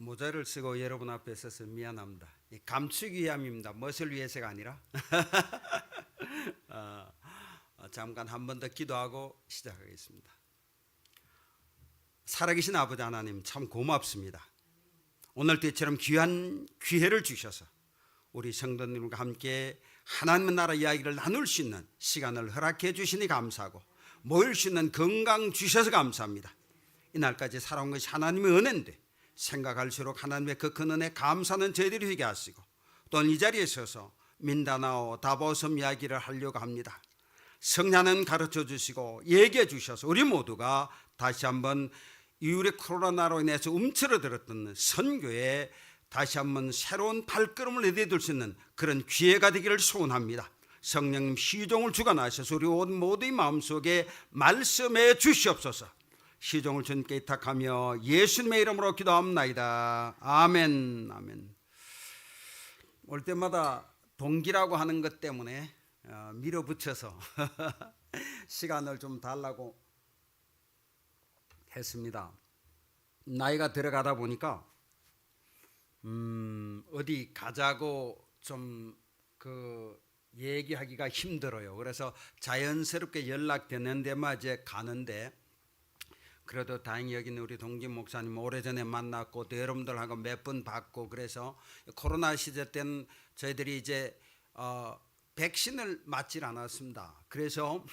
모자를 쓰고 여러분 앞에 서서 미안합니다. 감추기 위함입니다. 무엇을 위해서가 아니라 잠깐 한 번 더 기도하고 시작하겠습니다. 살아계신 아버지 하나님 참 고맙습니다. 오늘도 이처럼 귀한 기회를 주셔서 우리 성도님과 함께 하나님의 나라 이야기를 나눌 수 있는 시간을 허락해 주시니 감사하고 모일 수 있는 건강 주셔서 감사합니다. 이날까지 살아온 것이 하나님의 은혜인데 생각할수록 하나님의 그 큰 은혜 감사는 저희들이 되게 하시고 또 이 자리에 서서 민다나오 다보섬 이야기를 하려고 합니다. 성령은 가르쳐 주시고 얘기해 주셔서 우리 모두가 다시 한번 이후의 코로나로 인해서 움츠러들었던 선교에 다시 한번 새로운 발걸음을 내디딜 수 있는 그런 기회가 되기를 소원합니다. 성령님 시종을 주관하셔서 우리 모두의 마음속에 말씀해 주시옵소서. 시종을 주님께 의탁하며 예수님의 이름으로 기도합나이다. 아멘. 아멘. 올 때마다 동기라고 하는 것 때문에 밀어붙여서 시간을 좀 달라고 했습니다. 나이가 들어가다 보니까 어디 가자고 좀 얘기하기가 힘들어요. 그래서 자연스럽게 연락되는 데만 이제 가는데 그래도 다행히 여기는 우리 동기 목사님 오래전에 만났고 또 여러분들하고 몇 번 봤고 그래서 코로나 시절 때는 저희들이 이제 백신을 맞질 않았습니다. 그래서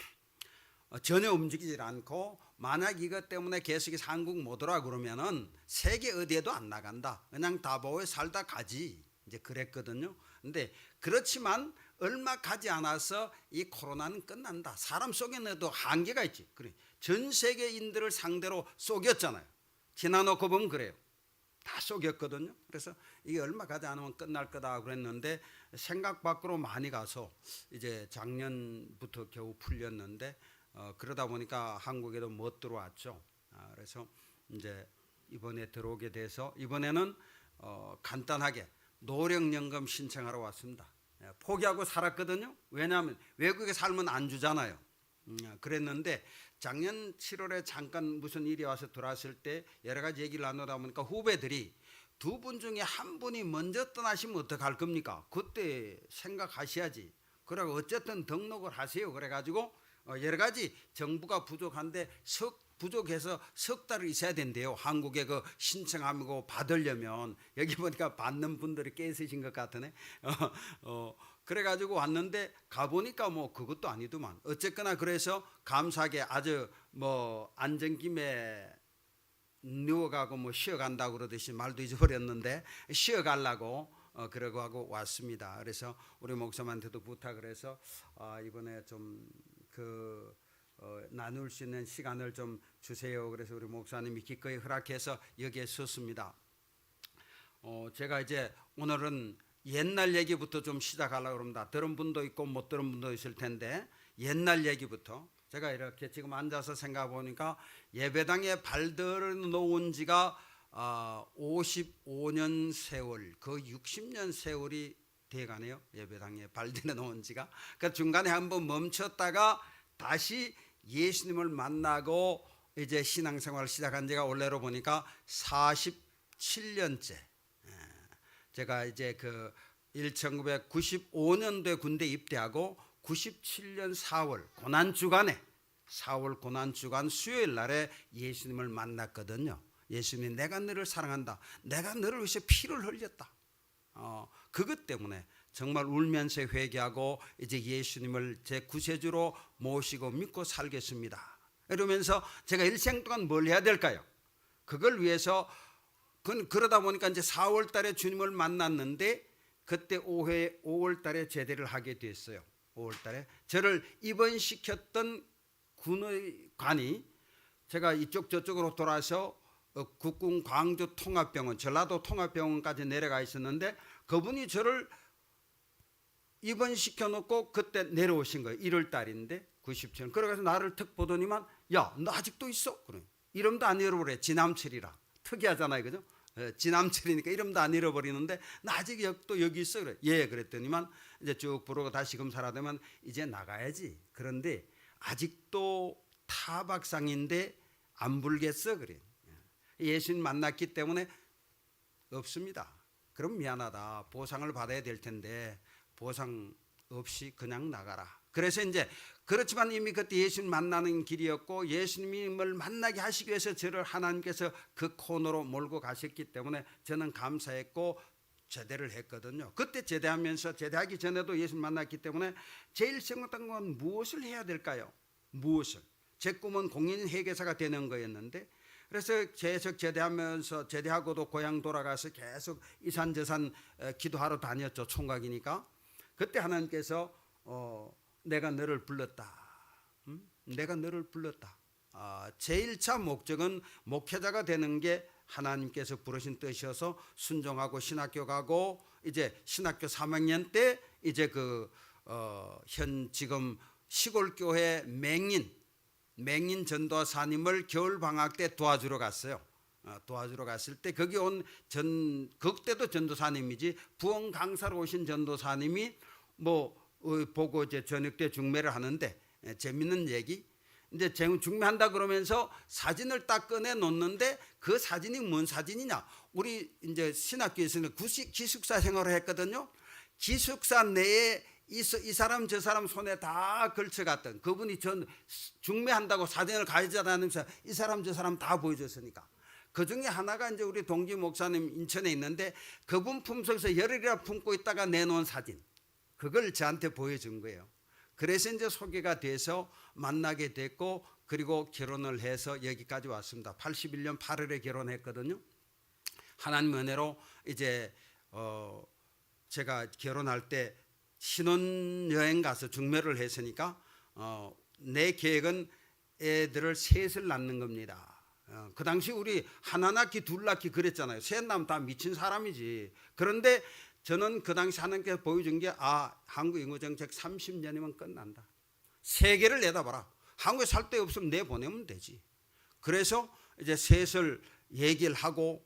전혀 움직이질 않고 만약 이것 때문에 계속해서 한국 못 오라 그러면은 세계 어디에도 안 나간다. 그냥 다보에 살다 가지. 이제 그랬거든요. 근데 그렇지만 얼마 가지 않아서 이 코로나는 끝난다. 사람 속에는 한계가 있지. 그래. 전 세계인들을 상대로 속였잖아요. 지나놓고 보면 그래요. 다 속였거든요. 그래서 이게 얼마 가지 않으면 끝날 거다 그랬는데 생각 밖으로 많이 가서 이제 작년부터 겨우 풀렸는데 그러다 보니까 한국에도 못 들어왔죠. 그래서 이제 이번에 들어오게 돼서 이번에는 간단하게 노령연금 신청하러 왔습니다. 포기하고 살았거든요. 왜냐하면 외국에 살면 안 주잖아요. 그랬는데 작년 7월에 잠깐 무슨 일이 와서 들어왔을 때 여러 가지 얘기를 나누다 보니까 후배들이 두 분 중에 한 분이 먼저 떠나시면 어떡할 겁니까? 그때 생각하셔야지. 그러고 어쨌든 등록을 하세요. 그래가지고 여러 가지 정부가 부족한데 부족해서 석 달을 있어야 된대요. 한국에 그 신청하고 받으려면 여기 보니까 받는 분들이 꽤 있으신 것 같으네. 그래가지고 왔는데 가보니까 뭐 그것도 아니더만. 어쨌거나 그래서 감사하게 아주 뭐 앉은 김에 누워가고 뭐 쉬어간다고 그러듯이 말도 잊어버렸는데 쉬어가려고 그러고 하고 왔습니다. 그래서 우리 목사님한테도 부탁을 해서 이번에 좀 나눌 수 있는 시간을 좀 주세요. 그래서 우리 목사님이 기꺼이 허락해서 여기에 섰습니다. 제가 이제 오늘은 옛날 얘기부터 좀 시작하려고 합니다. 들은 분도 있고 못 들은 분도 있을 텐데 옛날 얘기부터 제가 이렇게 지금 앉아서 생각해 보니까 예배당에 발들어 놓은 지가 55년 세월, 그 60년 세월이 돼가네요. 예배당에 발들어 놓은 지가. 그러니까 중간에 한번 멈췄다가 다시 예수님을 만나고 이제 신앙생활을 시작한 지가 올해로 보니까 47년째. 제가 이제 1995년도에 군대 입대하고 97년 4월 고난주간에 4월 고난주간 수요일 날에 예수님을 만났거든요. 예수님이 내가 너를 사랑한다. 내가 너를 위해서 피를 흘렸다. 그것 때문에 정말 울면서 회개하고 이제 예수님을 제 구세주로 모시고 믿고 살겠습니다. 이러면서 제가 일생 동안 뭘 해야 될까요? 그걸 위해서 그러다 보니까 이제 4월 달에 주님을 만났는데 그때 5월 달에 제대를 하게 됐어요. 5월 달에 저를 입원시켰던 군의 관이 제가 이쪽 저쪽으로 돌아서 국군 광주 통합병원 전라도 통합병원까지 내려가 있었는데 그분이 저를 입원시켜 놓고 그때 내려오신 거예요. 1월 달인데 97년. 그래서 나를 턱 보더니만 야, 너 아직도 있어? 그래. 이름도 안 잃어버려. 지남철이라. 특이하잖아요. 그죠? 지남철이니까 이름도 안 잃어버리는데 나 아직 또 여기 있어. 그래. 예, 그랬더니만 이제 쭉 부르고 다시금 살아되면 이제 나가야지. 그런데 아직도 타박상인데 안 불겠어. 그래. 예수님 만났기 때문에 없습니다. 그럼 미안하다. 보상을 받아야 될 텐데 보상 없이 그냥 나가라. 그래서 이제 그렇지만 이미 그때 예수님 만나는 길이었고 예수님을 만나게 하시기 위해서 저를 하나님께서 그 코너로 몰고 가셨기 때문에 저는 감사했고 제대를 했거든요. 그때 제대하면서 제대하기 전에도 예수님 만났기 때문에 제일 생각한 건 무엇을 해야 될까요? 무엇을? 제 꿈은 공인 회계사가 되는 거였는데 그래서 계속 제대하면서 제대하고도 고향 돌아가서 계속 이산저산 기도하러 다녔죠. 총각이니까. 그때 하나님께서 내가 너를 불렀다. 내가 너를 불렀다. 제1차 목적은 목회자가 되는 게 하나님께서 부르신 뜻이어서 순종하고 신학교 가고 이제 신학교 3학년 때 이제 지금 시골 교회 맹인 전도사님을 겨울 방학 때 도와주러 갔어요. 도와주러 갔을 때 거기 온 그때도 전도사님이지 부흥 강사로 오신 전도사님이 보고 이제 저녁 때 중매를 하는데 재밌는 얘기. 이제 중매한다 그러면서 사진을 딱 꺼내 놓는데 그 사진이 뭔 사진이냐? 우리 이제 신학교에서는 기숙사 생활을 했거든요. 기숙사 내에 이 사람 저 사람 손에 다 걸쳐갔던 그분이 중매한다고 사진을 가져다니면서 이 사람 저 사람 다 보여줬으니까 그 중에 하나가 이제 우리 동기 목사님 인천에 있는데 그분 품속에서 열흘이나 품고 있다가 내놓은 사진 그걸 저한테 보여준 거예요. 그래서 이제 소개가 돼서 만나게 됐고 그리고 결혼을 해서 여기까지 왔습니다. 81년 8월에 결혼했거든요. 하나님 은혜로 이제 제가 결혼할 때 신혼여행 가서 중매를 했으니까 내 계획은 애들을 셋을 낳는 겁니다. 그 당시 우리 하나 낳기 둘 낳기 그랬잖아요. 셋 낳으면 다 미친 사람이지. 그런데 저는 그 당시 하나님께서 보여준 게 한국 인구정책 30년이면 끝난다. 세계를 내다봐라. 한국에 살 데 없으면 내보내면 되지. 그래서 이제 셋을 얘기를 하고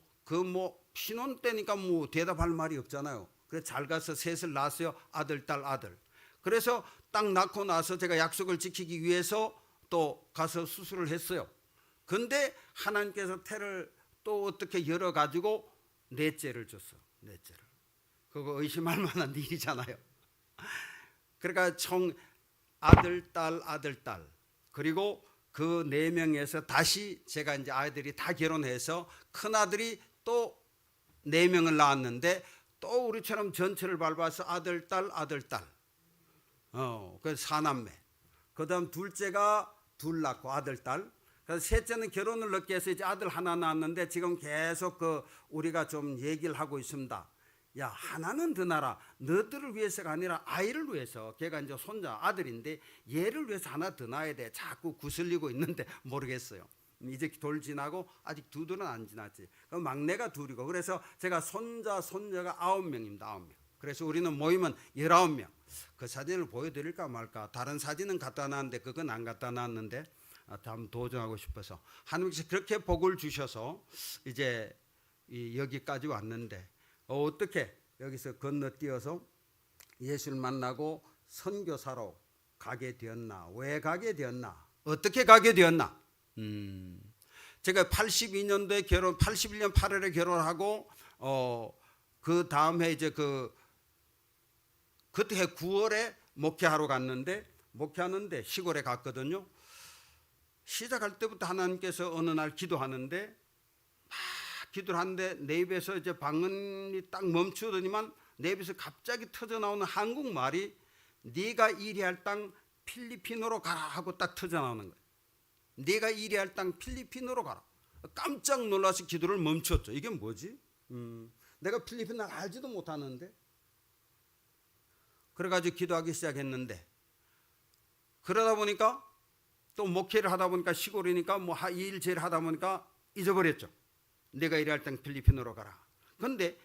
신혼 때니까 대답할 말이 없잖아요. 그래서 잘 가서 셋을 낳았어요. 아들, 딸, 아들. 그래서 딱 낳고 나서 제가 약속을 지키기 위해서 또 가서 수술을 했어요. 근데 하나님께서 태를 또 어떻게 열어가지고 넷째를 줬어. 넷째를. 그거 의심할 만한 일이잖아요. 그러니까 총 아들, 딸, 아들, 딸. 그리고 그 4명에서 다시 제가 이제 아이들이 다 결혼해서 큰아들이 또 4명을 낳았는데 또 우리처럼 전철을 밟아서 아들, 딸, 아들, 딸. 그래서 4남매. 그 다음 둘째가 둘 낳고 아들, 딸. 그래서 셋째는 결혼을 늦게 해서 이제 아들 하나 낳았는데 지금 계속 우리가 좀 얘기를 하고 있습니다. 야, 하나는 더 낳아라. 너들을 위해서가 아니라 아이를 위해서. 걔가 이제 손자 아들인데 얘를 위해서 하나 더 낳아야 돼. 자꾸 구슬리고 있는데 모르겠어요. 이제 돌 지나고 아직 2돌은 안 지났지. 그럼 막내가 2이고 그래서 제가 손자가 9명입니다. 9명. 그래서 우리는 모이면 19명. 그 사진을 보여드릴까 말까. 다른 사진은 갖다 놨는데 그건 안 갖다 놨는데 한번 도전하고 싶어서 하나님께서 그렇게 복을 주셔서 이제 여기까지 왔는데 어떻게 여기서 건너뛰어서 예수를 만나고 선교사로 가게 되었나? 왜 가게 되었나? 어떻게 가게 되었나? 제가 82년도에 81년 8월에 결혼하고 그 다음 해 이제 그때 9월에 목회하러 갔는데 목회하는데 시골에 갔거든요. 시작할 때부터 하나님께서 어느 날 기도하는데 막 기도를 하는데 내 입에서 이제 방언이 딱 멈추더니만 내 입에서 갑자기 터져 나오는 한국말이 네가 일해할 땅 필리핀으로 가라 하고 딱 터져 나오는 거예요. 네가 일해할 땅 필리핀으로 가라. 깜짝 놀라서 기도를 멈췄죠. 이게 뭐지? 내가 필리핀을 알지도 못하는데. 그래가지고 기도하기 시작했는데 그러다 보니까 또 목회를 하다 보니까 시골이니까 일 제일 하다 보니까 잊어버렸죠. 내가 일할 땐 필리핀으로 가라. 그런데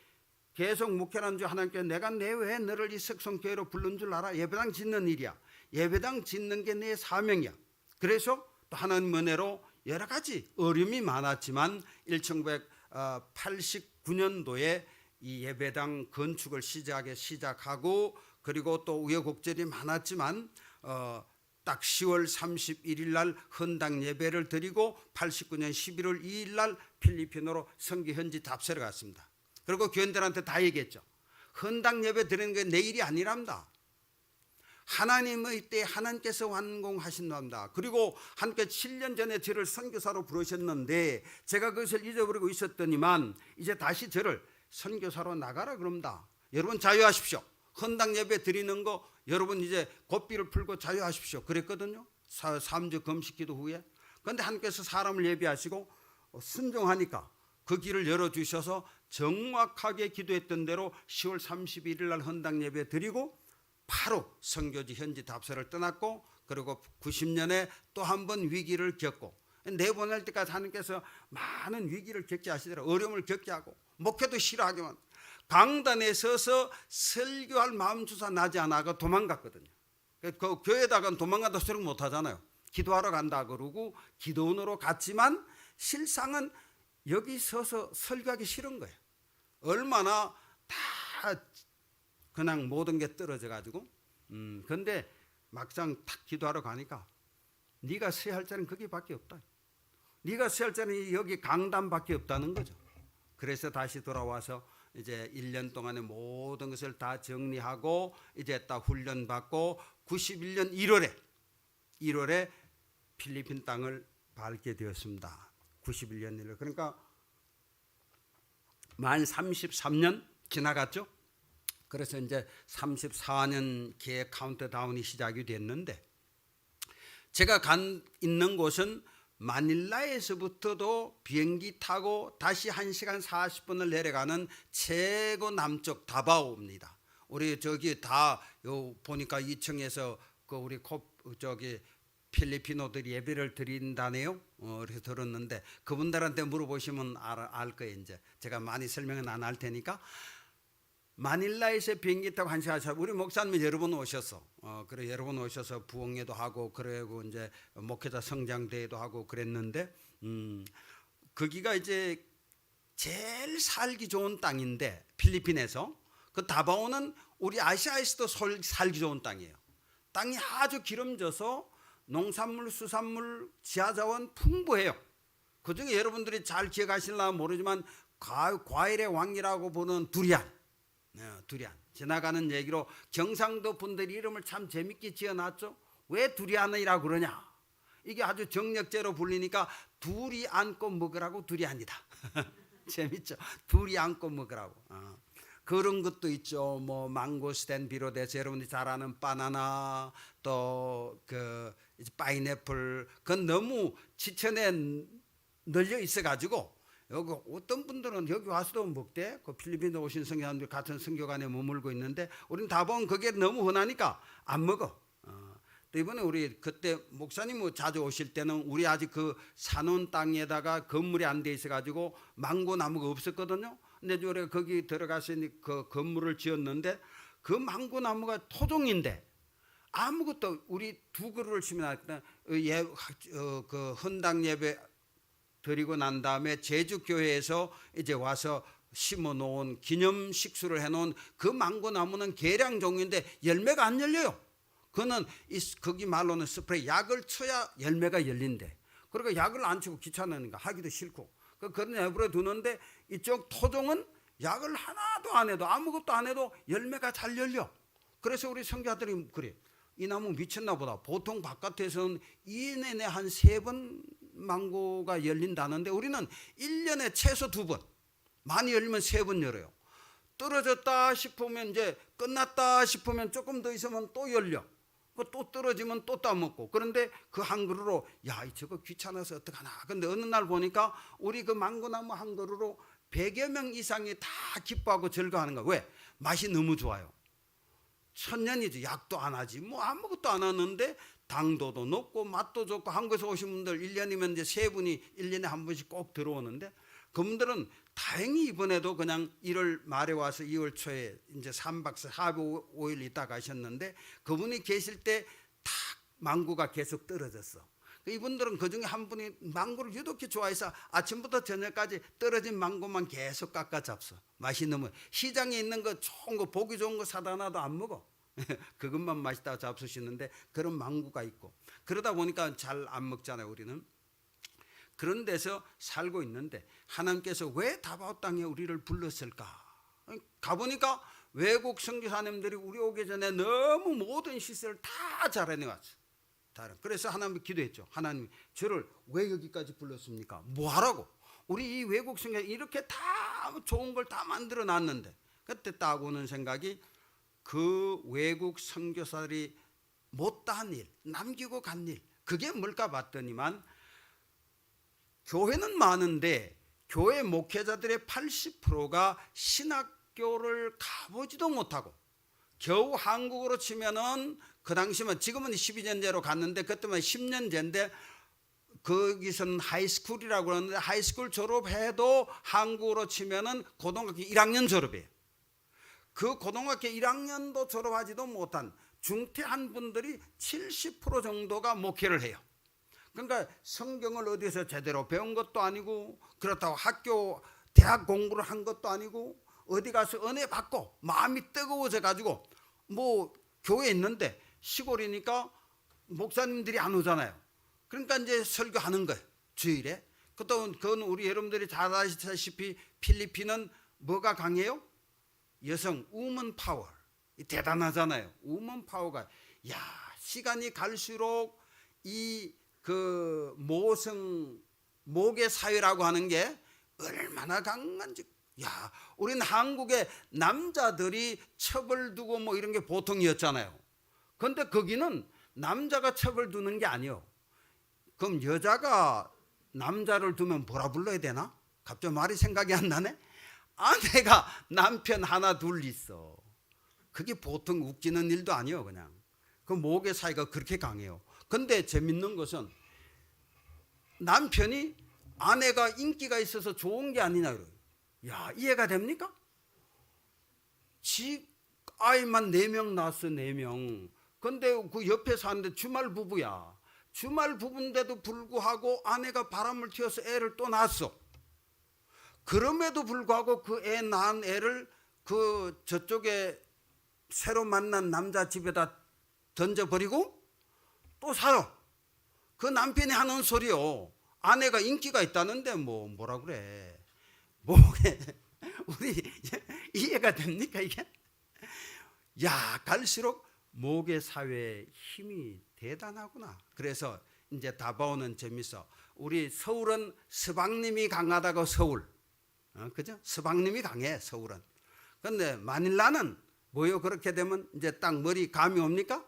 계속 목회를 한 줄 하나님께서 내가 왜 너를 이 석성교회로 부른 줄 알아? 예배당 짓는 일이야. 예배당 짓는 게 내 사명이야. 그래서 또 하나님 은혜로 여러 가지 어려움이 많았지만 1989년도에 이 예배당 건축을 시작하고 그리고 또 우여곡절이 많았지만 딱 10월 31일 날 헌당 예배를 드리고 89년 11월 2일 날 필리핀으로 선교 현지 답세를 갔습니다. 그리고 교인들한테 다 얘기했죠. 헌당 예배 드리는 게 내일이 아니랍니다. 하나님의 때 하나님께서 완공하신답니다. 그리고 함께 7년 전에 저를 선교사로 부르셨는데 제가 그것을 잊어버리고 있었더니만 이제 다시 저를 선교사로 나가라 그럽니다. 여러분 자유하십시오. 헌당 예배 드리는 거 여러분 이제 고삐를 풀고 자유하십시오. 그랬거든요. 3주 금식 기도 후에. 그런데 하나님께서 사람을 예비하시고 순종하니까 그 길을 열어주셔서 정확하게 기도했던 대로 10월 31일 날 헌당 예배 드리고 바로 선교지 현지 답사를 떠났고 그리고 90년에 또 한 번 위기를 겪고 내보낼 때까지 하나님께서 많은 위기를 겪게 하시더라고요. 어려움을 겪게 하고 목회도 싫어하지만 강단에 서서 설교할 마음 주사 나지 않아가 도망갔거든요. 그 교회에다가 도망간다 소리 못 하잖아요. 기도하러 간다 그러고 기도원으로 갔지만 실상은 여기 서서 설교하기 싫은 거예요. 얼마나 다 그냥 모든 게 떨어져 가지고 근데 막상 탁 기도하러 가니까 네가 서야 할 자는 거기밖에 없다. 네가 서야 할 자는 여기 강단밖에 없다는 거죠. 그래서 다시 돌아와서 이제 1년 동안의 모든 것을 다 정리하고 이제 딱 훈련 받고 91년 1월에 필리핀 땅을 밟게 되었습니다. 91년 1월. 그러니까 만 33년 지나갔죠. 그래서 이제 34년 계획 카운트다운이 시작이 됐는데 제가 있는 곳은 마닐라에서부터도 비행기 타고 다시 1시간 40분을 내려가는 최고 남쪽 다바오입니다. 우리 저기 다 보니까 2층에서 그 우리 저기 필리핀어들이 예배를 드린다네요. 그래서 들었는데 그분들한테 물어보시면 알 거예요. 이제 제가 많이 설명은 안 할 테니까. 마닐라에서 비행기 타고 1시간 40분 우리 목사님 여러 번 오셔서 그래 여러 번 오셔서 부흥회도 하고 그러고 이제 목회자 성장대회도 하고 그랬는데 거기가 이제 제일 살기 좋은 땅인데 필리핀에서 그 다바오는 우리 아시아에서도 살기 좋은 땅이에요. 땅이 아주 기름져서 농산물, 수산물, 지하자원 풍부해요. 그중에 여러분들이 잘 기억하실나 모르지만 과일의 왕이라고 보는 두리안. 두리안. 지나가는 얘기로 경상도 분들이 이름을 참 재밌게 지어놨죠. 왜 두리안이라고 그러냐. 이게 아주 정력제로 불리니까 둘이 안고 먹으라고 두리안이다. 재밌죠. 둘이 안고 먹으라고. 그런 것도 있죠. 뭐 망고스텐 비롯해서 여러분들이 잘 아는 바나나 또 그 파인애플 그건 너무 지천에 널려 있어가지고 여기 어떤 분들은 여기 와서도 먹대. 그 필리핀에 오신 성교사님들 같은 성교관에 머물고 있는데 우리는 다 보면 그게 너무 흔하니까 안 먹어. 또 이번에 우리 그때 목사님 자주 오실 때는 우리 아직 그 사놓은 땅에다가 건물이 안 돼 있어가지고 망고 나무가 없었거든요. 근데 우리가 거기 들어가서 그 건물을 지었는데 그 망고 나무가 토종인데 아무것도 우리 두 그루를 치면 그 헌당 예배 드리고 난 다음에 제주교회에서 이제 와서 심어 놓은 기념 식수를 해 놓은 그 망고 나무는 계량 종인데 열매가 안 열려요. 그거는 거기 말로는 스프레이 약을 쳐야 열매가 열린대. 그러니까 약을 안 치고 귀찮으니까 하기도 싫고 그런 내버려 두는데 이쪽 토종은 약을 하나도 안 해도 아무것도 안 해도 열매가 잘 열려. 그래서 우리 선교사들이 그래. 이 나무 미쳤나 보다. 보통 바깥에서는 2년 내내 한 3번 망고가 열린다는데 우리는 1년에 최소 2번. 많이 열리면 3번 열어요. 떨어졌다 싶으면 이제 끝났다 싶으면 조금 더 있으면 또 열려. 또 떨어지면 또 따먹고. 그런데 그 한 그루로 야 저거 귀찮아서 어떡하나. 근데 어느 날 보니까 우리 그 망고나무 한 그루로 100여 명 이상이 다 기뻐하고 즐거워하는 거야. 왜? 맛이 너무 좋아요. 천년이지. 약도 안 하지 뭐 아무것도 안 하는데 당도도 높고 맛도 좋고 한국에서 오신 분들 1년이면 이제 3분이 1년에 한 번씩 꼭 들어오는데 그분들은 다행히 이번에도 그냥 1월 말에 와서 2월 초에 이제 3박 4일 5일 있다 가셨는데 그분이 계실 때 탁 망고가 계속 떨어졌어. 이분들은 그중에 한 분이 망고를 유독히 좋아해서 아침부터 저녁까지 떨어진 망고만 계속 깎아 잡숴. 맛이 너무 시장에 있는 거 좋은 거 보기 좋은 거 사다 놔도 안 먹어. 그것만 맛있다고 잡수시는데 그런 망고가 있고 그러다 보니까 잘 안 먹잖아요 우리는. 그런 데서 살고 있는데 하나님께서 왜 다바오 땅에 우리를 불렀을까? 가보니까 외국 선교사님들이 우리 오기 전에 너무 모든 시설을 다 잘 해내왔어. 그래서 하나님 기도했죠. 하나님, 저를 왜 여기까지 불렀습니까? 뭐 하라고? 우리 이 외국 선교사 이렇게 다 좋은 걸 다 만들어 놨는데. 그때 딱 오는 생각이, 그 외국 선교사들이 못다한 일, 남기고 간 일, 그게 뭘까 봤더니만, 교회는 많은데 교회 목회자들의 80%가 신학교를 가보지도 못하고, 겨우 한국으로 치면은 그 당시면, 지금은 12년제로 갔는데 그때만 10년제인데, 거기서는 하이스쿨이라고 그러는데 하이스쿨 졸업해도 한국으로 치면은 고등학교 1학년 졸업이에요. 그 고등학교 1학년도 졸업하지도 못한 중퇴한 분들이 70% 정도가 목회를 해요. 그러니까 성경을 어디서 제대로 배운 것도 아니고, 그렇다고 학교 대학 공부를 한 것도 아니고, 어디 가서 은혜 받고 마음이 뜨거워져 가지고, 뭐 교회에 있는데 시골이니까 목사님들이 안 오잖아요. 그러니까 이제 설교하는 거예요, 주일에. 그건 우리 여러분들이 잘 아시다시피 필리핀은 뭐가 강해요? 여성 우먼 파워. 대단하잖아요. 우먼 파워가, 야, 시간이 갈수록 이 그 모계 사회라고 하는 게 얼마나 강한지. 야, 우리는 한국의 남자들이 첩을 두고 뭐 이런 게 보통이었잖아요. 그런데 거기는 남자가 첩을 두는 게 아니에요. 그럼 여자가 남자를 두면 뭐라 불러야 되나? 갑자기 말이 생각이 안 나네. 아내가 남편 하나 둘 있어. 그게 보통 웃기는 일도 아니에요. 그냥 그 모계 사이가 그렇게 강해요. 근데 재밌는 것은, 남편이 아내가 인기가 있어서 좋은 게 아니냐 그래요. 야, 이해가 됩니까? 지 아이만 4명 낳았어. 4명. 근데 그 옆에 사는데 주말 부부야. 주말 부부인데도 불구하고 아내가 바람을 튀어서 애를 또 낳았어. 그럼에도 불구하고 그 애 낳은 애를 그 저쪽에 새로 만난 남자 집에다 던져버리고 또 살아. 그 남편이 하는 소리요. 아내가 인기가 있다는데 뭐라 그래. 우리 이해가 됩니까 이게? 야, 갈수록 모계 사회의 힘이 대단하구나. 그래서 이제 다바오는 재밌어. 우리 서울은 서방님이 강하다고 서울. 그죠? 서방님이 강해 서울은. 근데 마닐라는 뭐요? 그렇게 되면 이제 딱 머리 감이 옵니까?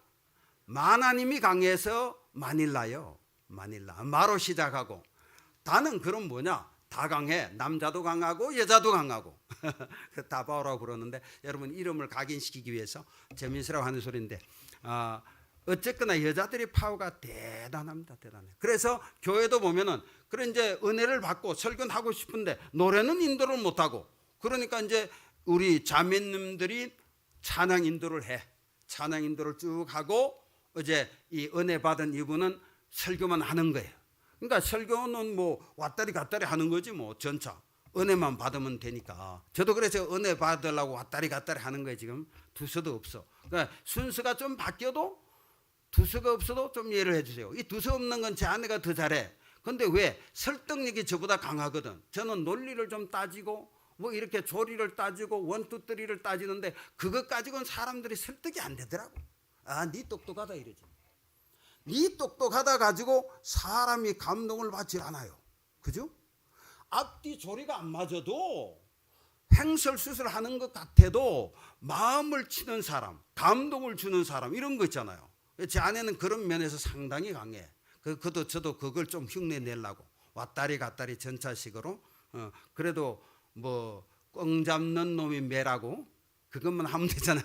마나님이 강해서 마닐라요. 마닐라. 마로 시작하고. 다는 그럼 뭐냐? 다 강해. 남자도 강하고 여자도 강하고. 다바오라고 그러는데, 여러분 이름을 각인시키기 위해서 재미있으라고 하는 소리인데, 어쨌거나 여자들이 파워가 대단합니다. 대단해. 그래서 교회도 보면은, 그래 이제 은혜를 받고 설교는 하고 싶은데 노래는 인도를 못하고, 그러니까 이제 우리 자매님들이 찬양 인도를 해. 찬양 인도를 쭉 하고, 이제 이 은혜 받은 이분은 설교만 하는 거예요. 그러니까 설교는 뭐 왔다리 갔다리 하는 거지 뭐, 전차. 은혜만 받으면 되니까. 저도 그래서 은혜 받으려고 왔다리 갔다리 하는 거예요. 지금 두서도 없어. 그러니까 순서가 좀 바뀌어도, 두서가 없어도 좀 이해를 해주세요. 이 두서 없는 건 제 아내가 더 잘해. 근데 왜? 설득력이 저보다 강하거든. 저는 논리를 좀 따지고 뭐 이렇게 조리를 따지고 원투쓰리를 따지는데, 그것 가지고는 사람들이 설득이 안 되더라고. 아, 니 똑똑하다 이러지. 니 똑똑하다 가지고 사람이 감동을 받질 않아요. 그죠? 앞뒤 조리가 안 맞아도, 행설수설하는 것 같아도 마음을 치는 사람, 감동을 주는 사람, 이런 거 있잖아요. 제 아내는 그런 면에서 상당히 강해. 저도 그걸 좀 흉내 내려고 왔다리 갔다리 전차식으로. 그래도 뭐 꽝 잡는 놈이 매라고, 그것만 하면 되잖아.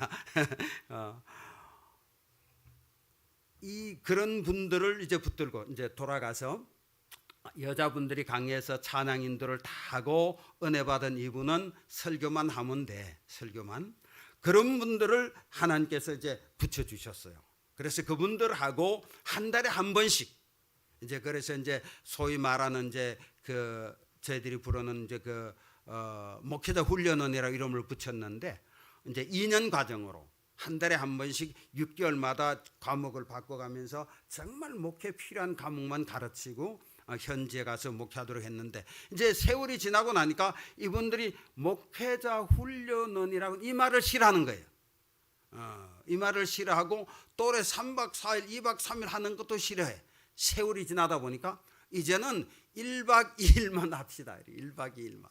그런 분들을 이제 붙들고 이제 돌아가서, 여자분들이 강해서 찬양 인도를 다 하고 은혜 받은 이분은 설교만 하면 돼. 설교만. 그런 분들을 하나님께서 이제 붙여주셨어요. 그래서 그분들하고 한 달에 한 번씩, 이제 그래서 이제 소위 말하는 이제 저희들이 부르는 이제 목회자 훈련원이라고 이름을 붙였는데, 이제 2년 과정으로 한 달에 한 번씩 6개월마다 과목을 바꿔가면서 정말 목회 필요한 과목만 가르치고, 현지에 가서 목회하도록 했는데 이제 세월이 지나고 나니까 이분들이 목회자 훈련원이라고 이 말을 싫어하는 거예요. 이 말을 싫어하고 또래 3박 4일 2박 3일 하는 것도 싫어해. 세월이 지나다 보니까 이제는 1박 2일만 합시다. 1박 2일만.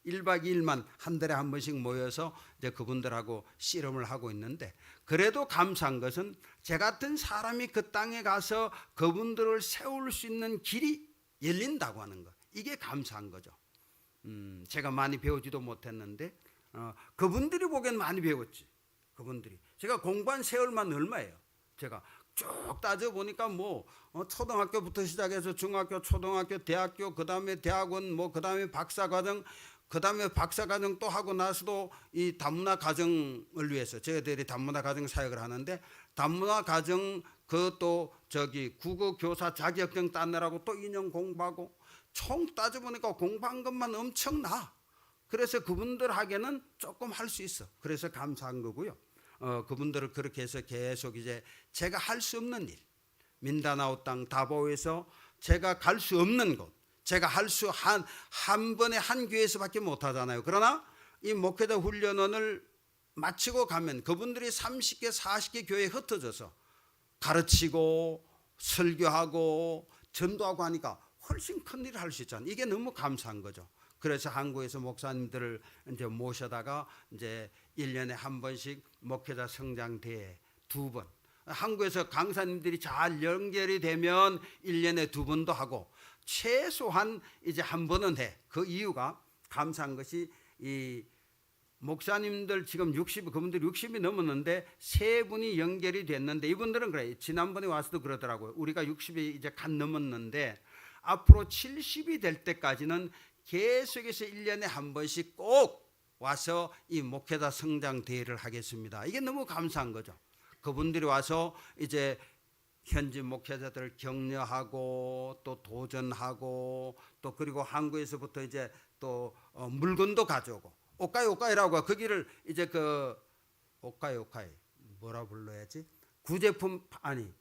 1박 2일만 한 달에 한 번씩 모여서 이제 그분들하고 씨름을 하고 있는데, 그래도 감사한 것은 제 같은 사람이 그 땅에 가서 그분들을 세울 수 있는 길이 열린다고 하는 거, 이게 감사한 거죠. 제가 많이 배우지도 못했는데 그분들이 보기엔 많이 배웠지. 그분들이 제가 공부한 세월만 얼마예요. 제가 쭉 따져보니까 뭐 초등학교부터 시작해서 중학교, 초등학교, 대학교, 그 다음에 대학원, 뭐 그 다음에 박사과정, 그 다음에 박사과정 또 하고 나서도 이 다문화 가정을 위해서 저희들이 다문화 가정 사역을 하는데, 다문화 가정 그또 저기 국어 교사 자격증 따느라고 또 2년 공부하고, 총 따져보니까 공부한 것만 엄청나. 그래서 그분들 하기에는 조금 할 수 있어. 그래서 감사한 거고요. 그분들을 그렇게 해서 계속 이제 제가 할 수 없는 일, 민다나오 땅 다보에서 제가 갈 수 없는 곳, 제가 할 수 한 번에 한 교회에서밖에 못 하잖아요. 그러나 이 목회자 훈련원을 마치고 가면 그분들이 30개 40개 교회에 흩어져서 가르치고 설교하고 전도하고 하니까 훨씬 큰 일을 할 수 있잖아요. 이게 너무 감사한 거죠. 그래서 한국에서 목사님들을 이제 모셔다가 이제 1년에 한 번씩 목회자 성장 대회 2번, 한국에서 강사님들이 잘 연결이 되면 1년에 2번도 하고 최소한 이제 한 번은 해. 그 이유가 감사한 것이 이 목사님들 지금 60, 그분들 60이 넘었는데 3분이 연결이 됐는데, 이분들은 그래. 지난번에 와서도 그러더라고요. 우리가 60이 이제 간 넘었는데 앞으로 70이 될 때까지는 계속해서 1년에 한 번씩 꼭 와서 이 목회자 성장 대회를 하겠습니다. 이게 너무 감사한 거죠. 그분들이 와서 이제 현지 목회자들을 격려하고 또 도전하고 또 그리고 한국에서부터 이제 또 물건도 가져오고, 오카이라고 거기를 이제 그 오카이 뭐라 불러야지, 구제품 아니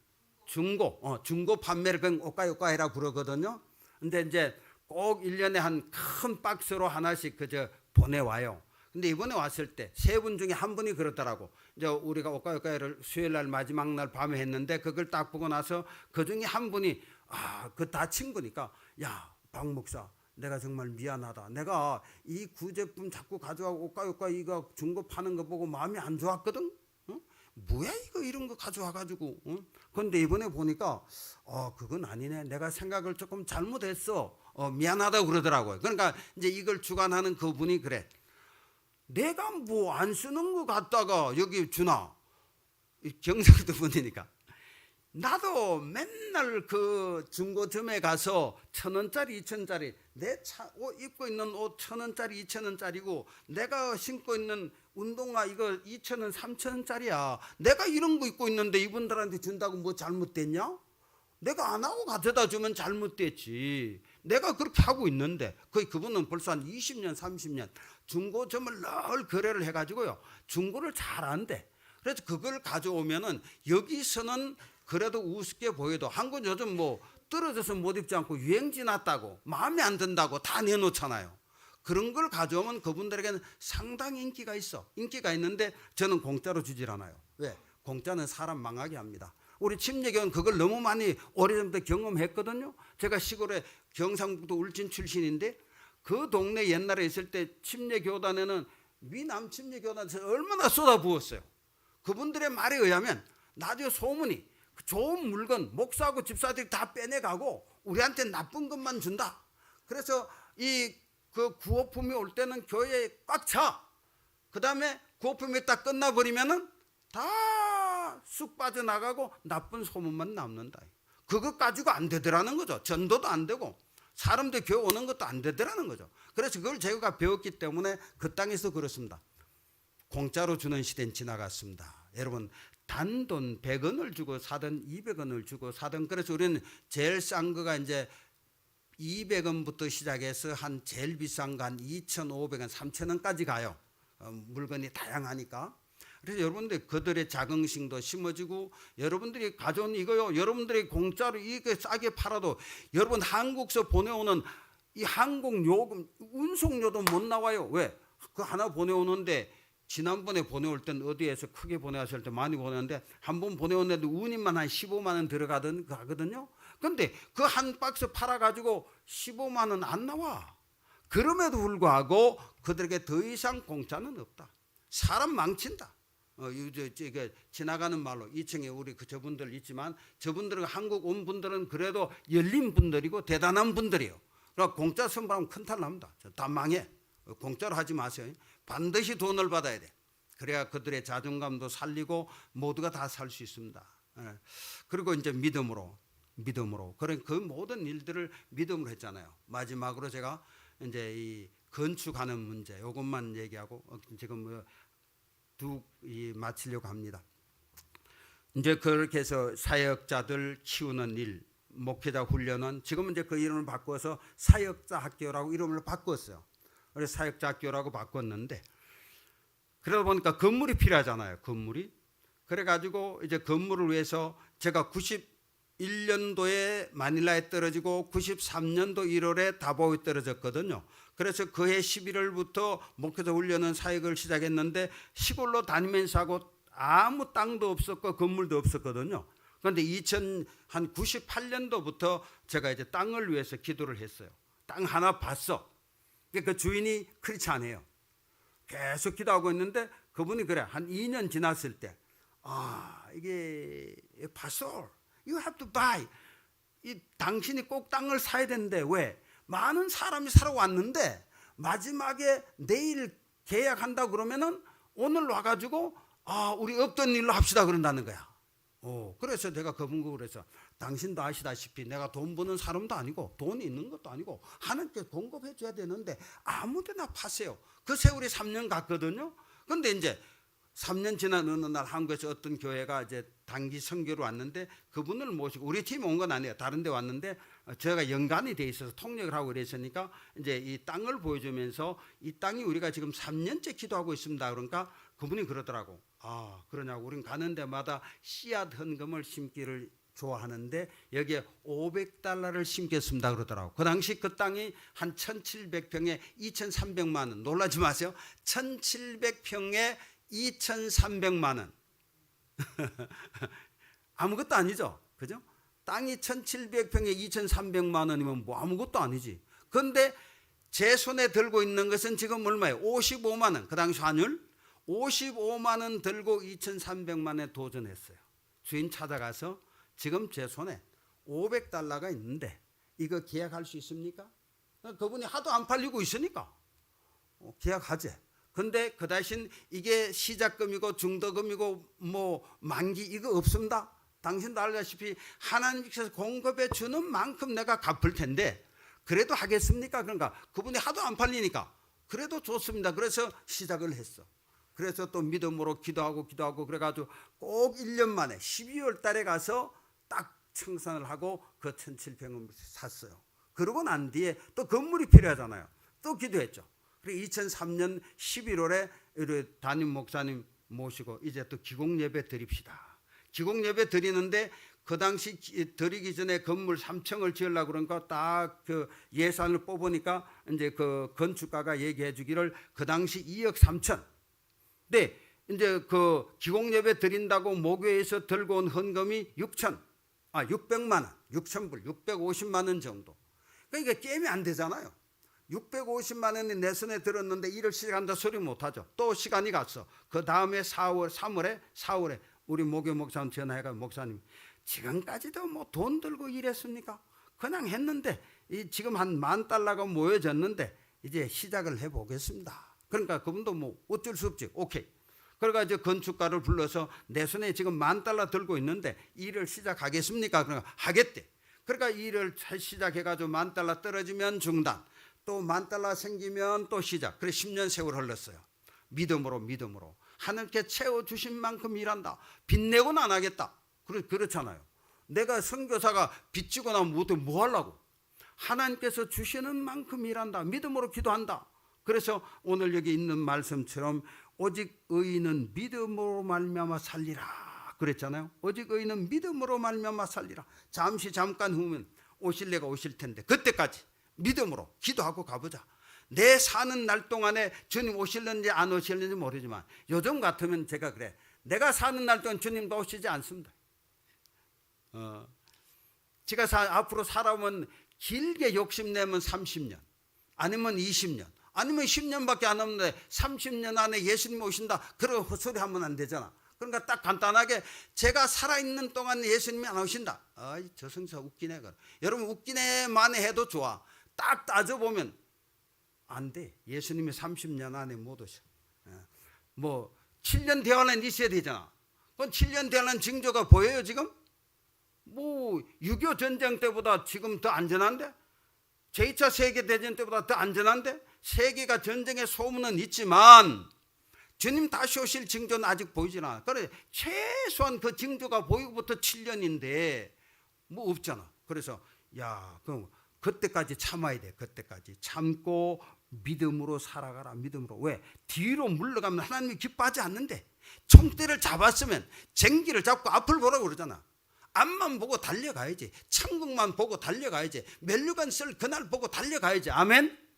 중고 판매를 그 오카이라고 부르거든요. 근데 이제 꼭 1년에 한 큰 박스로 하나씩 그저 보내와요. 근데 이번에 왔을 때 3분 중에 한 분이 그러더라고. 이제 우리가 오카이를 수요일 날 마지막 날 밤에 했는데 그걸 딱 보고 나서 그 중에 한 분이 그 다 친구니까, 야, 박 목사, 내가 정말 미안하다. 내가 이 구제품 자꾸 가져가고 오카이 이거 중고 파는 거 보고 마음이 안 좋았거든. 뭐야 이거 이런 거 가져와 가지고. 그런데 이번에 보니까 그건 아니네. 내가 생각을 조금 잘못했어. 미안하다고 그러더라고요. 그러니까 이제 이걸 주관하는 그분이 그래. 내가 뭐 안 쓰는 거 갖다가 여기 주나? 경상도 분이니까. 나도 맨날 그 중고점에 가서 1,000원짜리 2,000원짜리 내 차 옷 입고 있는 옷 1,000원짜리 2,000원짜리고 내가 신고 있는 운동화 이거 2,000원 3,000원짜리야. 내가 이런 거 입고 있는데 이분들한테 준다고 뭐 잘못됐냐? 내가 안 하고 가져다 주면 잘못됐지. 내가 그렇게 하고 있는데 그분은 벌써 한 20년 30년 중고점을 늘 거래를 해가지고요, 중고를 잘 안대. 그래서 그걸 가져오면은 여기서는 그래도 우습게 보여도 한국 요즘 뭐 떨어져서 못 입지 않고 유행 지났다고 마음에 안 든다고 다 내놓잖아요. 그런 걸 가져오면 그분들에게는 상당히 인기가 있어. 인기가 있는데 저는 공짜로 주질 않아요. 왜? 공짜는 사람 망하게 합니다. 우리 침례교는 그걸 너무 많이 오래전부터 경험했거든요. 제가 시골에 경상북도 울진 출신인데 그 동네 옛날에 있을 때 침례교단에는 미남 침례교단에서 얼마나 쏟아부었어요. 그분들의 말에 의하면 나중에 소문이 좋은 물건 목사하고 집사들이 다 빼내가고 우리한테 나쁜 것만 준다. 그래서 이 그 구호품이 올 때는 교회에 꽉 차. 그 다음에 구호품이 딱 끝나버리면은 다 쑥 빠져나가고 나쁜 소문만 남는다. 그것 가지고 안 되더라는 거죠. 전도도 안 되고 사람들 교회 오는 것도 안 되더라는 거죠. 그래서 그걸 제가 배웠기 때문에 그 땅에서 그렇습니다. 공짜로 주는 시대는 지나갔습니다. 여러분, 단돈 100원을 주고 사든 200원을 주고 사든, 그래서 우리는 제일 싼 거가 이제 200원부터 시작해서 한 제일 비싼 거 한 2,500원, 3,000원까지 가요. 물건이 다양하니까. 그래서 여러분들 그들의 자긍심도 심어지고 여러분들이 가져온 이거요. 여러분들이 공짜로 이게 싸게 팔아도 여러분 한국서 보내오는 이 항공 요금 운송료도 못 나와요. 왜? 그 하나 보내오는데 지난번에 보내올 땐 어디에서 크게 보내왔을 때 많이 보내는데 한 번 보내왔는데 운임만 한 15만 원 들어가거든요. 근데 그 한 박스 팔아가지고 15만 원 안 나와. 그럼에도 불구하고 그들에게 더 이상 공짜는 없다. 사람 망친다. 이게 지나가는 말로 2층에 우리 저분들 있지만 저분들은 한국 온 분들은 그래도 열린 분들이고 대단한 분들이에요. 그러니까 공짜 선발하면 큰탈 납니다. 다 망해. 공짜로 하지 마세요. 반드시 돈을 받아야 돼. 그래야 그들의 자존감도 살리고 모두가 다 살 수 있습니다. 그리고 이제 믿음으로 그런 그 모든 일들을 믿음으로 했잖아요. 마지막으로 제가 이제 이 건축하는 문제 이것만 얘기하고 지금 마치려고 합니다. 이제 그렇게 해서 사역자들 키우는 일, 목회자 훈련은 지금 이제 그 이름을 바꿔서 사역자 학교라고 이름을 바꿨어요. 그래서 사역자 학교라고 바꿨는데 그러다 보니까 건물이 필요하잖아요. 건물이. 그래가지고 이제 건물을 위해서 제가 91년도에 마닐라에 떨어지고 93년도 1월에 다보에 떨어졌거든요. 그래서 그해 11월부터 목회자 훈련은 사역을 시작했는데 시골로 다니면서 하고 아무 땅도 없었고 건물도 없었거든요. 그런데 98년도부터 제가 이제 땅을 위해서 기도를 했어요. 땅 하나 봤어. 그 주인이 그렇지 않아요. 계속 기도하고 있는데 그분이 그래 한 2년 지났을 때 이게 pastor, you have to buy. 당신이 꼭 땅을 사야 되는데 왜? 많은 사람이 사러 왔는데 마지막에 내일 계약한다 그러면은 오늘 와가지고 우리 없던 일로 합시다 그런다는 거야. 그래서 내가 그분과 그래서 당신도 아시다시피 내가 돈 버는 사람도 아니고 돈이 있는 것도 아니고 하나님께 공급해 줘야 되는데 아무데나 파세요. 그 세월이 3년 갔거든요. 근데 이제 3년 지난 어느 날 한국에서 어떤 교회가 이제 단기 선교로 왔는데 그분을 모시고 우리 팀 온 건 아니에요. 다른 데 왔는데 제가 연관이 돼 있어서 통역을 하고 그랬으니까 이제 이 땅을 보여주면서 이 땅이 우리가 지금 3년째 기도하고 있습니다. 그러니까 그분이 그러더라고. 그러냐고. 우린 가는 데마다 씨앗 헌금을 심기를 좋아하는데 여기에 $500를 심겠습니다 그러더라고. 그 당시 그 땅이 한 1700평에 2300만 원. 놀라지 마세요. 1700평에 2300만 원. 아무것도 아니죠. 그죠? 땅이 1700평에 2300만 원이면 뭐 아무것도 아니지. 그런데 제 손에 들고 있는 것은 지금 얼마예요? 55만 원. 그 당시 환율 55만 원 들고 2300만 원에 도전했어요. 주인 찾아가서 지금 제 손에 $500가 있는데 이거 계약할 수 있습니까? 그분이 하도 안 팔리고 있으니까 계약하지. 근데 그 대신 이게 시작금이고 중도금이고 뭐 만기 이거 없습니다. 당신도 알다시피 하나님께서 공급해 주는 만큼 내가 갚을 텐데 그래도 하겠습니까? 그러니까 그분이 하도 안 팔리니까 그래도 좋습니다. 그래서 시작을 했어. 그래서 또 믿음으로 기도하고 그래가지고 꼭 1년 만에 12월 달에 가서 딱 청산을 하고 그 1700평을 샀어요. 그러고 난 뒤에 또 건물이 필요하잖아요. 또 기도했죠. 그리고 2003년 11월에 담임 목사님 모시고 이제 또 기공 예배 드립시다. 기공 예배 드리는데 그 당시 드리기 전에 건물 3층을 지으려고 그러니까 딱 그 예산을 뽑으니까 이제 그 건축가가 얘기해 주기를 그 당시 2억 3천. 네, 이제 그 기공 예배 드린다고 모교에서 들고 온 헌금이 600만 원, 6,000불, 650만 원 정도. 그러니까 게임이 안 되잖아요. 650만 원이 내 손에 들었는데 일을 시작한다 소리 못하죠. 또 시간이 갔어. 그 다음에 4월에 우리 모교 목사님 전화해가 목사님 지금까지도 뭐 돈 들고 일했습니까? 그냥 했는데 지금 한 $10,000가 모여졌는데 이제 시작을 해보겠습니다. 그러니까 그분도 뭐 어쩔 수 없지. 오케이. 그러니까 이제 건축가를 불러서 내 손에 지금 $10,000 들고 있는데 일을 시작하겠습니까? 그러니까 하겠대. 그러니까 일을 시작해가지고 $10,000 떨어지면 중단. 또 $10,000 생기면 또 시작. 그래 10년 세월 흘렀어요. 믿음으로 하나님께 채워주신 만큼 일한다. 빚내고는 안 하겠다. 그렇잖아요. 내가 선교사가 빚지고 나면 뭐 하려고. 하나님께서 주시는 만큼 일한다. 믿음으로 기도한다. 그래서 오늘 여기 있는 말씀처럼 오직 의인은 믿음으로 말미암아 살리라 그랬잖아요. 오직 의인은 믿음으로 말미암아 살리라. 잠깐 후면 오실 내가 오실 텐데 그때까지 믿음으로 기도하고 가보자. 내 사는 날 동안에 주님 오실는지 안 오실는지 모르지만 요즘 같으면 제가 그래, 내가 사는 날 동안 주님도 오시지 않습니다. 제가 앞으로 살아오면 길게 욕심내면 30년 아니면 20년 아니면 10년밖에 안 없는데 30년 안에 예수님 오신다 그런 헛소리 하면 안 되잖아. 그러니까 딱 간단하게 제가 살아있는 동안 예수님이 안 오신다. 아이 저 성사 웃기네. 여러분 웃기네만 해도 좋아. 딱 따져보면 안 돼. 예수님이 30년 안에 못 오셔. 뭐 7년 대환란 있어야 되잖아. 그건 7년 대환란 징조가 보여요 지금? 뭐 6.25 전쟁 때보다 지금 더 안전한데? 제2차 세계대전 때보다 더 안전한데? 세계가 전쟁의 소문은 있지만 주님 다시 오실 징조는 아직 보이진 않아. 그래 최소한 그 징조가 보이고부터 7년인데 뭐 없잖아. 그래서 야 그럼 그때까지 참아야 돼. 그때까지 참고 믿음으로 살아가라. 믿음으로. 왜? 뒤로 물러가면 하나님이 기뻐하지 않는데 총대를 잡았으면 쟁기를 잡고 앞을 보라고 그러잖아. 앞만 보고 달려가야지. 천국만 보고 달려가야지. 면류관 쓸 그날 보고 달려가야지. 아멘.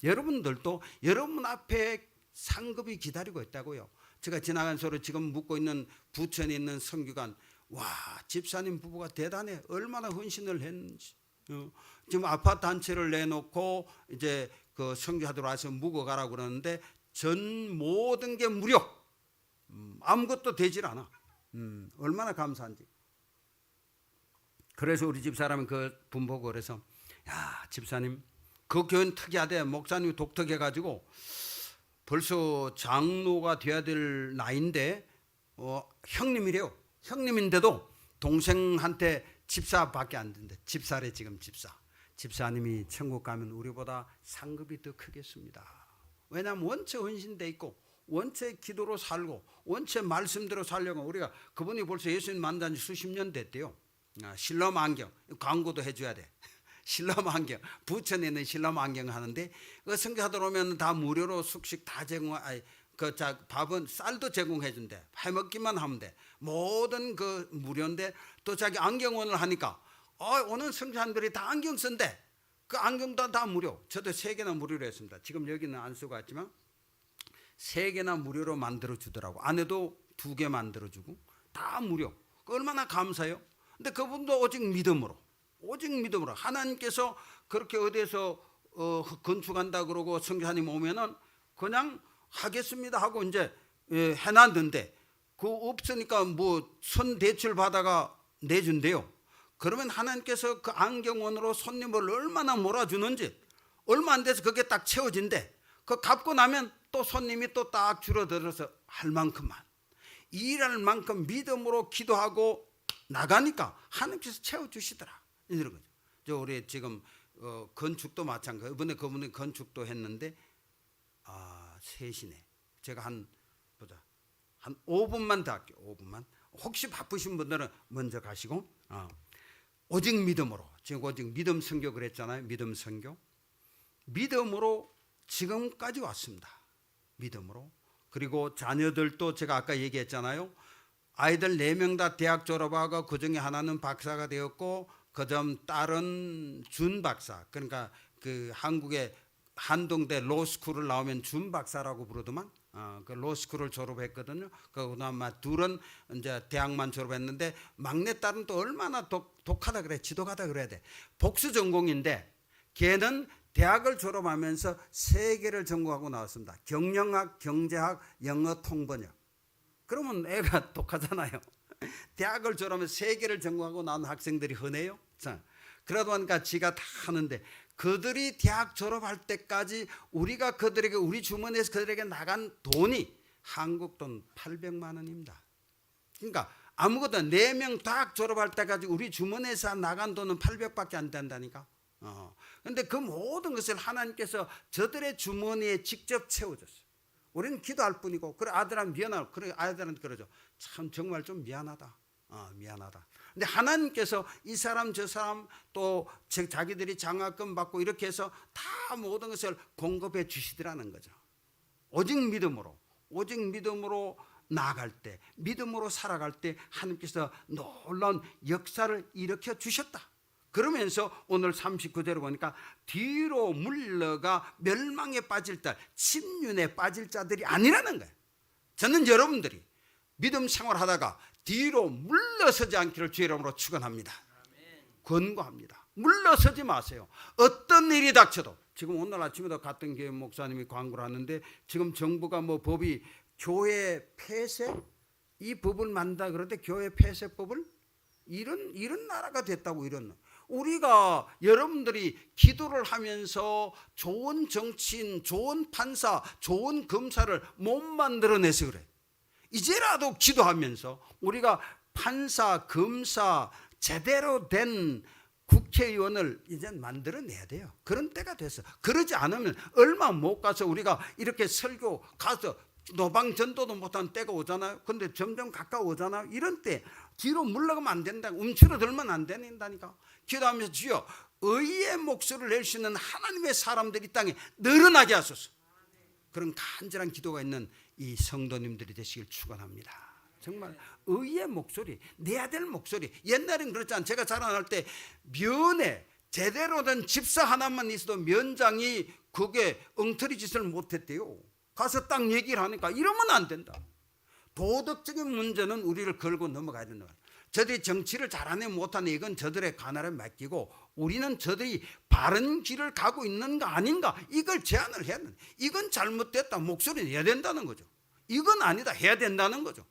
여러분들도 여러분 앞에 상급이 기다리고 있다고요. 제가 지나간 소리 지금 묵고 있는 부천에 있는 선교관, 와 집사님 부부가 대단해. 얼마나 헌신을 했는지. 지금 아파트 한 채를 내놓고 이제 그 선교하도록 와서 묵어가라고 그러는데 전 모든 게 무료. 아무것도 되질 않아. 얼마나 감사한지. 그래서 우리 집사람은 그 분 보고 그래서 야 집사님 그 교회는 특이하대. 목사님이 독특해가지고 벌써 장로가 돼야 될 나이인데 형님이래요. 형님인데도 동생한테 집사밖에 안 된대. 집사래 지금 집사. 집사님이 천국 가면 우리보다 상급이 더 크겠습니다. 왜냐하면 원체 헌신돼 있고 원체 기도로 살고 원체 말씀대로 살려고 우리가 그분이 벌써 예수님 만난 지 수십 년 됐대요. 실럼 안경 광고도 해줘야 돼. 실럼 안경 부천에 있는 실럼 안경 하는데 그 선교하러 오면 다 무료로 숙식 다 밥은 쌀도 제공해 준대. 해먹기만 하면 돼. 모든 그 무료인데 또 자기 안경원을 하니까 오는 선교사님들이 다 안경 쓴대. 그 안경도 다 무료. 저도 3개나 무료로 했습니다. 지금 여기는 안 쓰고 왔지만 3개나 무료로 만들어 주더라고. 안에도 2개 만들어 주고 다 무료. 얼마나 감사해요. 근데 그분도 오직 믿음으로 하나님께서 그렇게 어디에서 건축한다 그러고 선교사님 오면은 그냥 하겠습니다 하고 이제 해놨는데 그 없으니까 뭐 손 대출 받아가 내준대요. 그러면 하나님께서 그 안경원으로 손님을 얼마나 몰아주는지 얼마 안 돼서 그게 딱 채워진대. 그 갚고 나면 또 손님이 또 딱 줄어들어서 할 만큼만 일할 만큼 믿음으로 기도하고 나가니까 하나님께서 채워주시더라. 이런 거죠. 저 우리 지금 건축도 마찬가지. 이번에 그분이 건축도 했는데 셋이네. 제가 한 5분만 더 할게요. 5분만. 혹시 바쁘신 분들은 먼저 가시고 오직 믿음으로. 지금 오직 믿음 선교 그랬잖아요. 믿음 선교. 믿음으로 지금까지 왔습니다. 믿음으로. 그리고 자녀들도 제가 아까 얘기했잖아요. 아이들 4명 다 대학 졸업하고 그중에 하나는 박사가 되었고 그다음 딸은 준 박사. 그러니까 그 한국의 한동대 로스쿨을 나오면 준 박사라고 부르더만. 그 로스쿨을 졸업했거든요. 그다음 둘은 이제 대학만 졸업했는데 막내 딸은 또 얼마나 독하다 그래. 지독하다 그래야 돼. 복수 전공인데 걔는 대학을 졸업하면서 3개를 전공하고 나왔습니다. 경영학, 경제학, 영어, 통번역. 그러면 애가 독하잖아요. 대학을 졸업하면 3개를 전공하고 나온 학생들이 흔해요. 자, 그러다 보니까 지가 다 하는데 그들이 대학 졸업할 때까지 우리가 그들에게 우리 주머니에서 그들에게 나간 돈이 한국 돈 800만 원입니다. 그러니까 아무것도 4명 대학 졸업할 때까지 우리 주머니에서 나간 돈은 800밖에 안 된다니까. 그런데 그 모든 것을 하나님께서 저들의 주머니에 직접 채워줬어요. 우리는 기도할 뿐이고, 그래 아들은 미안하고, 그래 아들한테 그러죠. 참 정말 좀 미안하다. 미안하다. 근데 하나님께서 이 사람 저 사람 또 자기들이 장학금 받고 이렇게 해서 다 모든 것을 공급해 주시더라는 거죠. 오직 믿음으로 나아갈 때, 믿음으로 살아갈 때 하나님께서 놀라운 역사를 일으켜 주셨다. 그러면서 오늘 39절을 보니까 뒤로 물러가 멸망에 빠질 자, 침륜에 빠질 자들이 아니라는 거예요. 저는 여러분들이 믿음 생활하다가 뒤로 물러서지 않기를 주의 이름으로 축원합니다. 권고합니다. 물러서지 마세요. 어떤 일이 닥쳐도, 지금 오늘 아침에도 같은 교회 목사님이 광고를 하는데, 지금 정부가 뭐 법이 교회 폐쇄 이 법을 만든다 그러는데, 교회 폐쇄법을 이런 나라가 됐다고. 이런, 우리가 여러분들이 기도를 하면서 좋은 정치인, 좋은 판사, 좋은 검사를 못 만들어내서 그래. 이제라도 기도하면서 우리가 판사, 검사, 제대로 된 국회의원을 이제 만들어내야 돼요. 그런 때가 됐어. 그러지 않으면 얼마 못 가서 우리가 이렇게 설교 가서 노방전도도 못한 때가 오잖아요. 근데 점점 가까워오잖아요. 이런 때 뒤로 물러가면 안 된다. 움츠러들면 안 된다니까. 기도하면서 주여, 의의 목소리를 낼 수 있는 하나님의 사람들이 땅에 늘어나게 하소서. 그런 간절한 기도가 있는 이 성도님들이 되시길 축원합니다. 정말 의의 목소리, 내야 될 목소리. 옛날엔 그렇잖아요. 제가 자라날 때 면에 제대로 된 집사 하나만 있어도 면장이 그게 엉터리 짓을 못했대요. 가서 딱 얘기를 하니까 이러면 안 된다. 도덕적인 문제는 우리를 걸고 넘어가야 된다. 저들이 정치를 잘하네 못하네 이건 저들의 관할에 맡기고, 우리는 저들이 바른 길을 가고 있는가 아닌가 이걸 제안을 해야 된다. 이건 잘못됐다, 목소리 내야 된다는 거죠. 이건 아니다, 해야 된다는 거죠.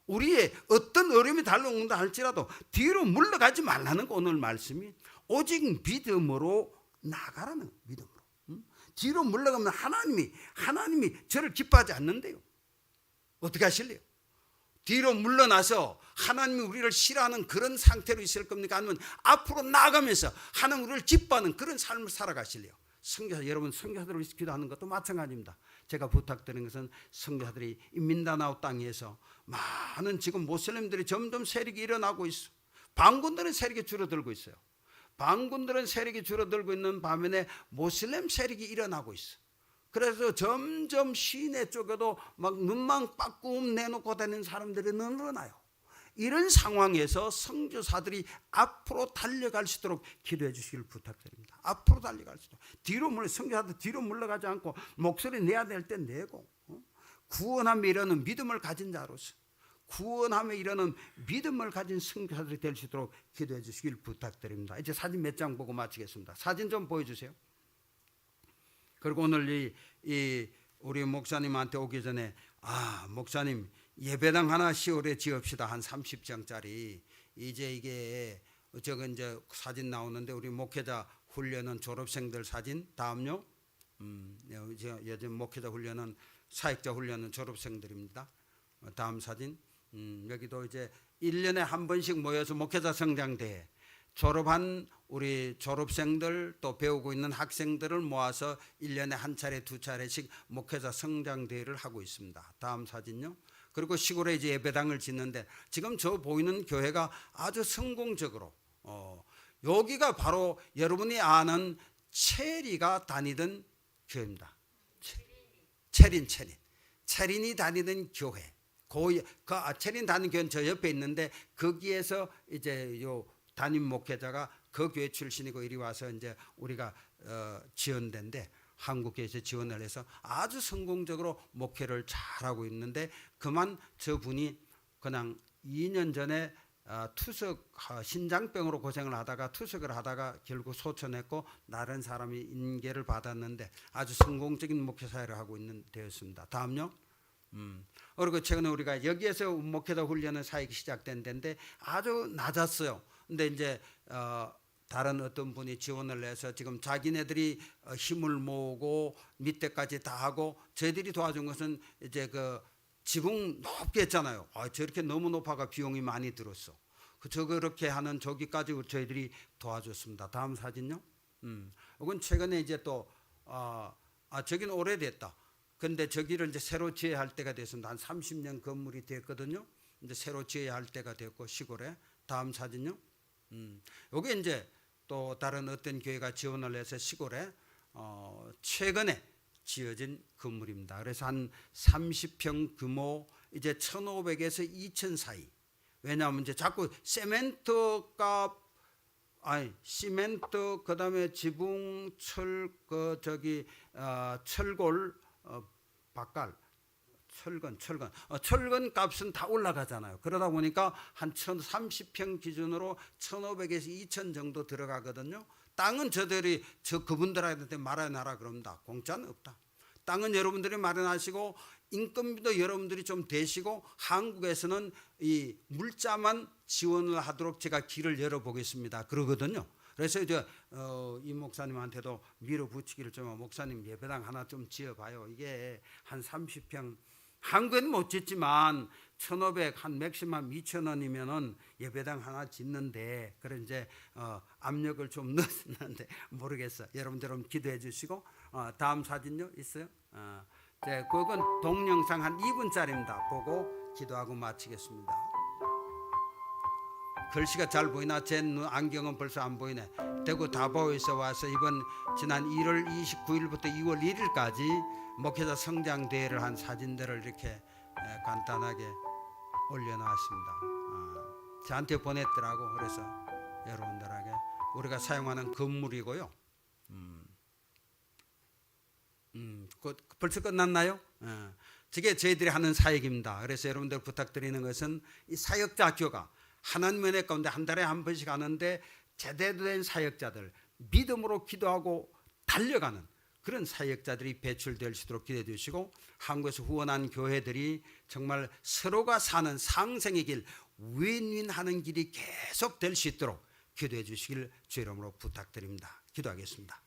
우리의 어떤 어려움이 달려온다 할지라도 뒤로 물러가지 말라는 거. 오늘 말씀이 오직 믿음으로 나가라는 거예요. 믿음으로. 뒤로 물러가면 하나님이 저를 기뻐하지 않는데요. 어떻게 하실래요? 뒤로 물러나서 하나님이 우리를 싫어하는 그런 상태로 있을 겁니까? 아니면 앞으로 나아가면서 하나님 우리를 기뻐하는 그런 삶을 살아가실래요? 선교사, 여러분 선교사들을 위해서 기도하는 것도 마찬가지입니다. 제가 부탁드리는 것은 선교사들이 이 민다나오 땅에서 많은 지금 모슬림들이 점점 세력이 일어나고 있어. 반군들은 세력이 줄어들고 있어요. 반군들은 세력이 줄어들고 있는 반면에 모슬렘 세력이 일어나고 있어. 그래서 점점 시내 쪽에도 막 눈만 빠꾸움 내놓고 다니는 사람들이 늘어나요. 이런 상황에서 선교사들이 앞으로 달려갈 수 있도록 기도해 주시길 부탁드립니다. 앞으로 달려갈 수 있도록. 선교사들 뒤로 물러가지 않고 목소리 내야 될 때 내고, 구원함에 이르는 믿음을 가진 자로서, 구원함에 이르는 믿음을 가진 선교사들이 될 수 있도록 기도해 주시길 부탁드립니다. 이제 사진 몇 장 보고 마치겠습니다. 사진 좀 보여주세요. 그리고 오늘 우리 목사님한테 오기 전에, 목사님 예배당 하나 10월에 지읍시다. 한 30장짜리. 이제 이게 이제 사진 나오는데, 우리 목회자 훈련은 졸업생들 사진. 다음요. 요즘 목회자 훈련은 사역자 훈련은 졸업생들입니다. 다음 사진. 여기도 이제 1년에 한 번씩 모여서 목회자 성장대회, 졸업한 우리 졸업생들 또 배우고 있는 학생들을 모아서 1년에 한 차례 두 차례씩 목회자 성장대회를 하고 있습니다. 다음 사진요. 그리고 시골에 이제 예배당을 짓는데, 지금 저 보이는 교회가 아주 성공적으로, 여기가 바로 여러분이 아는 체리가 다니던 교회입니다. 체린이 다니던 교회. 체린 다니는 교회는 저 옆에 있는데, 거기에서 이제 요 담임 목회자가 그 교회 출신이고 이리 와서 이제 우리가 지원된데, 한국교회에서 지원을 해서 아주 성공적으로 목회를 잘하고 있는데, 그만 저분이 그냥 2년 전에 신장병으로 고생을 하다가 투석을 하다가 결국 소천했고, 다른 사람이 인계를 받았는데 아주 성공적인 목회 사회를 하고 있는 되었습니다. 다음요. 그리고 최근에 우리가 여기에서 목회자 훈련은 사역이 시작된 데인데 아주 낮았어요. 근데 이제 다른 어떤 분이 지원을 해서 지금 자기네들이 힘을 모으고 밑에까지 다 하고, 저희들이 도와준 것은 이제 그 지붕 높게 했잖아요. 저렇게 너무 높아가 비용이 많이 들었어. 그렇게 하는 저기까지 저희들이 도와줬습니다. 다음 사진요. 이건 최근에 이제 또 저기는 오래됐다. 근데 저기를 이제 새로 지어야 할 때가 됐습니다. 한 30년 건물이 됐거든요. 이제 새로 지어야 할 때가 됐고, 시골에 다음 사진요. 요게 이제 또 다른 어떤 교회가 지원을 해서 시골에 최근에 지어진 건물입니다. 그래서 한 30평 규모, 이제 1,500에서 2,000 사이. 왜냐하면 이제 자꾸 시멘트 그다음에 지붕, 철골, 박갈, 철근 값은 다 올라가잖아요. 그러다 보니까 한 1,030평 기준으로 1,500에서 2,000 정도 들어가거든요. 땅은 그분들한테 마련하라 그럽니다. 공짜는 없다. 땅은 여러분들이 마련하시고 인건비도 여러분들이 좀 대시고, 한국에서는 이 물자만 지원을 하도록 제가 길을 열어보겠습니다 그러거든요. 그래서 이제 이 목사님한테도 밀어붙이기를 좀, 목사님 예배당 하나 좀 지어봐요. 이게 한 30평, 한국에는 못 짓지만 1,500 한 맥시멈 2,000원이면은 예배당 하나 짓는데, 그런 이제 압력을 좀 넣었는데 모르겠어. 여러분들 기도해 주시고, 다음 사진요 있어요? 그건 동영상 한 2분짜리입니다. 보고 기도하고 마치겠습니다. 글씨가 잘 보이나? 제 안경은 벌써 안 보이네. 대구 다보에서 와서 지난 1월 29일부터 2월 1일까지 목회자 성장 대회를 한 사진들을 이렇게 간단하게 올려놨습니다. 저한테 보냈더라고. 그래서 여러분들에게 우리가 사용하는 건물이고요. 벌써 끝났나요? 저게 저희들이 하는 사역입니다. 그래서 여러분들 부탁드리는 것은 이 사역자 학교가 하나님의 은혜 가운데 한 달에 한 번씩 하는데, 제대로 된 사역자들, 믿음으로 기도하고 달려가는 그런 사역자들이 배출될 수 있도록 기도해 주시고, 한국에서 후원한 교회들이 정말 서로가 사는 상생의 길, 윈윈하는 길이 계속 될 수 있도록 기도해 주시길 주 이름으로 부탁드립니다. 기도하겠습니다.